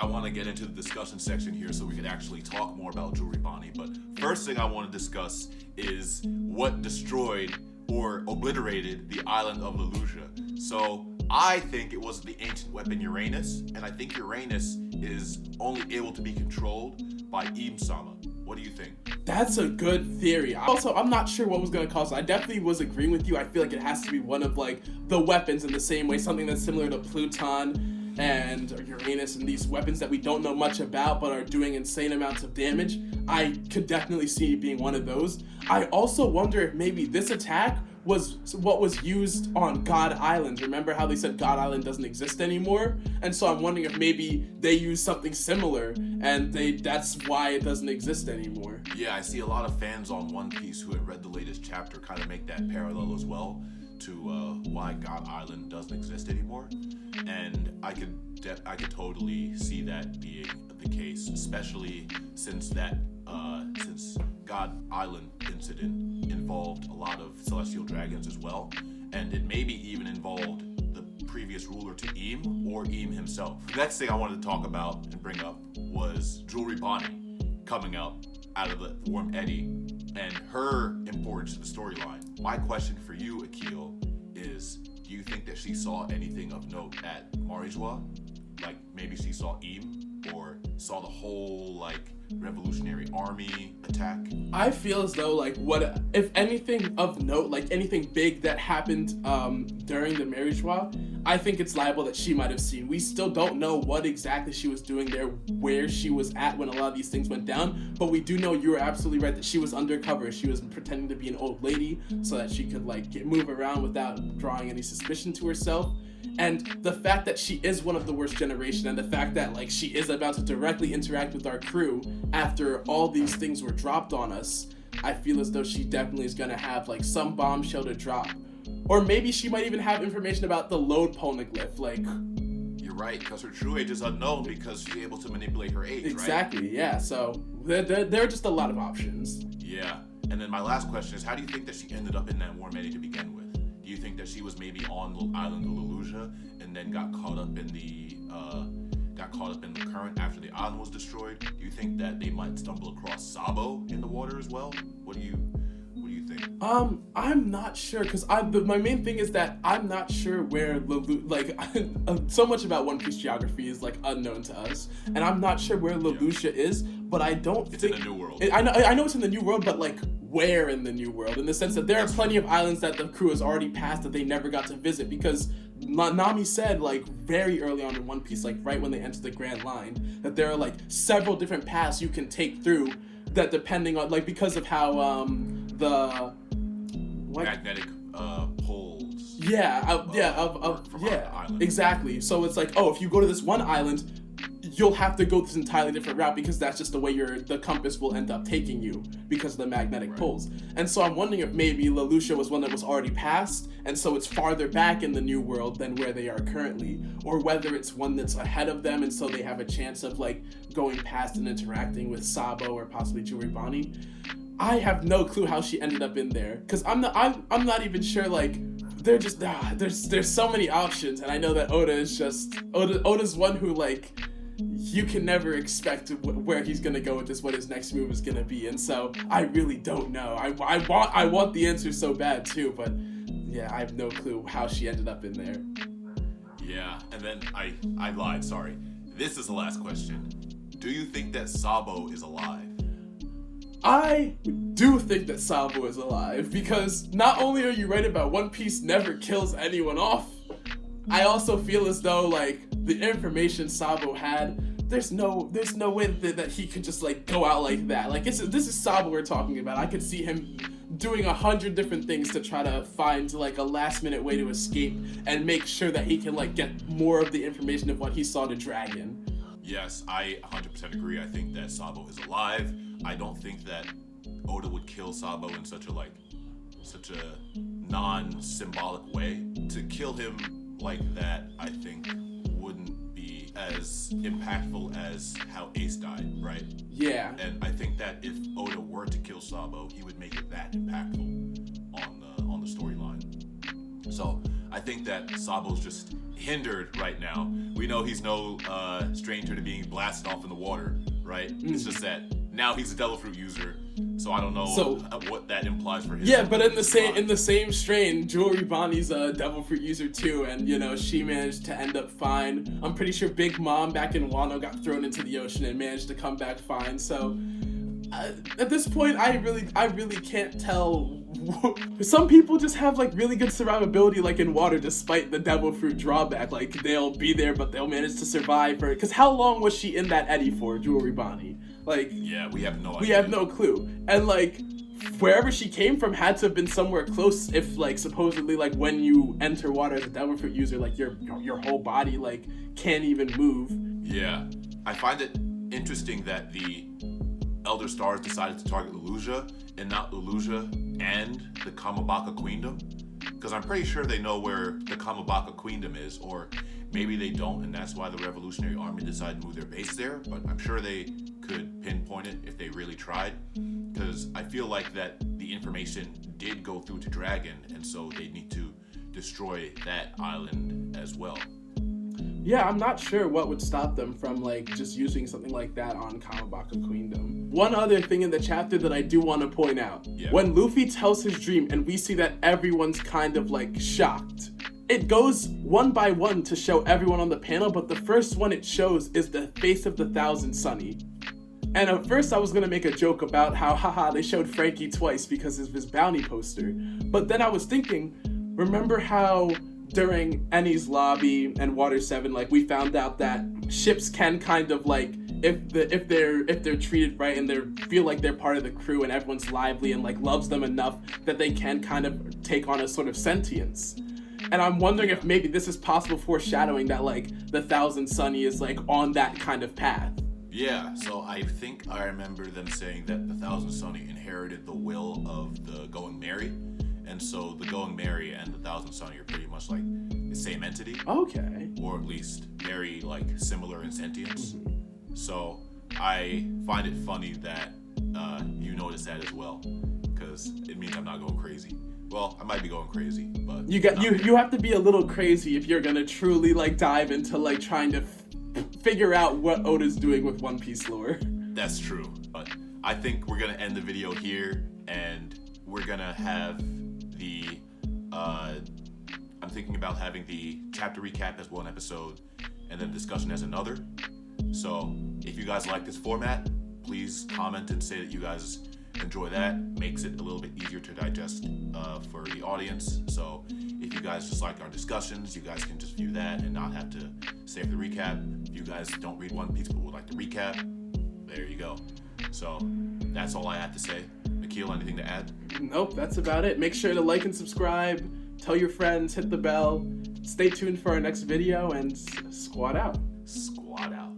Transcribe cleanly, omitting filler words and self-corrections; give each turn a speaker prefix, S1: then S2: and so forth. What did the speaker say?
S1: I want to get into the discussion section here so we can actually talk more about Jewelry Bonnie. But first thing I want to discuss is what destroyed or obliterated the island of Lelouch. So I think it was the ancient weapon Uranus, and I think Uranus is only able to be controlled by Im-sama. What do you think?
S2: That's a good theory. Also, I'm not sure what was going to cause it. I definitely was agreeing with you. I feel like it has to be one of like the weapons in the same way, something that's similar to Pluton and Uranus and these weapons that we don't know much about but are doing insane amounts of damage. I could definitely see it being one of those. I also wonder if maybe this attack was what was used on God Island. Remember how they said God Island doesn't exist anymore? And so I'm wondering if maybe they used something similar and that's why it doesn't exist anymore.
S1: Yeah, I see a lot of fans on One Piece who had read the latest chapter kind of make that parallel as well to why God Island doesn't exist anymore. And I could totally see that being the case, especially since God Island incident involved a lot of celestial dragons as well, and it maybe even involved the previous ruler to Im or Im himself. The next thing I wanted to talk about and bring up was Jewelry Bonnie coming out of the warm eddy and her importance to the storyline. My question for you, Akil, is do you think that she saw anything of note at Marijois? Like maybe she saw Im or saw the whole like revolutionary army attack?
S2: I feel as though like what if anything of note, like anything big that happened during the Marijois, I think it's liable that she might have seen. We still don't know what exactly she was doing there, where she was at when a lot of these things went down, but we do know you were absolutely right that she was undercover. She was pretending to be an old lady so that she could like move around without drawing any suspicion to herself. And the fact that she is one of the worst generation, and the fact that like she is about to directly interact with our crew after all these things were dropped on us, I feel as though she definitely is gonna have like some bombshell to drop. Or maybe she might even have information about the Lode Poneglyph, like...
S1: You're right, because her true age is unknown because she's able to manipulate her age,
S2: exactly,
S1: right?
S2: Yeah, so there are just a lot of options.
S1: Yeah, and then my last question is, how do you think that she ended up in that warm eddy to begin with? Do you think that she was maybe on the island of Lelouch and then got caught up in the current after the island was destroyed? Do you think that they might stumble across Sabo in the water as well? What do you think?
S2: I'm not sure, because my main thing is that I'm not sure where Lelouch, like, so much about One Piece geography is, like, unknown to us, and I'm not sure where Lelouch is, but I don't think...
S1: It's in the New World.
S2: I know it's in the New World, but, like, where in the New World? In the sense that there are plenty of islands that the crew has already passed that they never got to visit, because Nami said, like, very early on in One Piece, like, right when they entered the Grand Line, that there are, like, several different paths you can take through that depending on, like, because of how, the... What?
S1: Magnetic poles.
S2: Yeah, exactly. So it's like, oh, if you go to this one island, you'll have to go this entirely different route because that's just the way the compass will end up taking you because of the magnetic poles. And so I'm wondering if maybe Lelouch was one that was already passed, and so it's farther back in the New World than where they are currently, or whether it's one that's ahead of them, and so they have a chance of like going past and interacting with Sabo or possibly Jewelry Bonnie. I have no clue how she ended up in there, because I'm not even sure, like, they're just, there's so many options, and I know that Oda's one who, like, you can never expect where he's gonna go with this, what his next move is gonna be, and so I really don't know. I want the answer so bad too, but yeah, I have no clue how she ended up in there.
S1: Yeah, and then I lied, sorry. This is the last question. Do you think that Sabo is alive?
S2: I do think that Sabo is alive, because not only are you right about One Piece never kills anyone off, I also feel as though, like, the information Sabo had, there's no way that he could just, like, go out like that. Like, this is Sabo we're talking about. I could see him doing 100 different things to try to find, like, a last-minute way to escape and make sure that he can, like, get more of the information of what he saw to Dragon.
S1: Yes, I 100% agree. I think that Sabo is alive. I don't think that Oda would kill Sabo in such a non-symbolic way. To kill him like that, I think, wouldn't be as impactful as how Ace died, right?
S2: Yeah.
S1: And I think that if Oda were to kill Sabo, he would make it that impactful on the storyline. So I I think that Sabo's just hindered right now. We know he's no stranger to being blasted off in the water, right? It's just that now he's a Devil Fruit user, so I don't know what that implies for him.
S2: Yeah, but in the same strain, Jewelry Bonnie's a Devil Fruit user too, and you know she managed to end up fine. I'm pretty sure Big Mom back in Wano got thrown into the ocean and managed to come back fine. So at this point, I really can't tell. Some people just have like really good survivability like in water despite the Devil Fruit drawback. Like they'll be there but they'll manage to survive for it. Because how long was she in that eddy for, Jewelry Bonnie? Like,
S1: yeah, we have no idea.
S2: We have no clue. And like wherever she came from had to have been somewhere close if like supposedly like when you enter water as a Devil Fruit user, like your whole body like can't even move.
S1: Yeah. I find it interesting that the Elder Stars decided to target Lelouch and not Lelouch and the Kamabaka Queendom, because I'm pretty sure they know where the Kamabaka Queendom is, or maybe they don't, and that's why the Revolutionary Army decided to move their base there, but I'm sure they could pinpoint it if they really tried, because I feel like that the information did go through to Dragon, and so they need to destroy that island as well.
S2: Yeah, I'm not sure what would stop them from like just using something like that on Kamabaka Queendom. One other thing in the chapter that I do want to point out. Yeah. When Luffy tells his dream and we see that everyone's kind of like shocked, it goes one by one to show everyone on the panel, but the first one it shows is the face of the Thousand Sunny. And at first I was going to make a joke about how, haha, they showed Frankie twice because of his bounty poster. But then I was thinking, remember how during Enies Lobby and Water 7, like we found out that ships can kind of like, if they're treated right and they feel like they're part of the crew and everyone's lively and like loves them enough that they can kind of take on a sort of sentience. And I'm wondering if maybe this is possible foreshadowing that like the Thousand Sunny is like on that kind of path.
S1: Yeah, so I think I remember them saying that the Thousand Sunny inherited the will of the Going Merry. And so the Going Merry and the Thousand Sunny are pretty much like the same entity. Okay. Or at least very like similar in sentience. Mm-hmm. So I find it funny that you notice that as well, because it means I'm not going crazy. Well, I might be going crazy, but
S2: you have to be a little crazy if you're gonna truly like dive into like trying to figure out what Oda's doing with One Piece lore.
S1: That's true, but I think we're gonna end the video here, and we're gonna have the I'm thinking about having the chapter recap as one episode and then discussion as another. So if you guys like this format, please comment and say that you guys enjoy that. Makes it a little bit easier to digest for the audience. So if you guys just like our discussions, you guys can just view that and not have to save the recap. If you guys don't read One Piece but would like the recap, there you go. So that's all I have to say. Akil, anything to add?
S2: Nope, that's about it. Make sure to like and subscribe, tell your friends, hit the bell, stay tuned for our next video, and squad out.
S1: Squad out.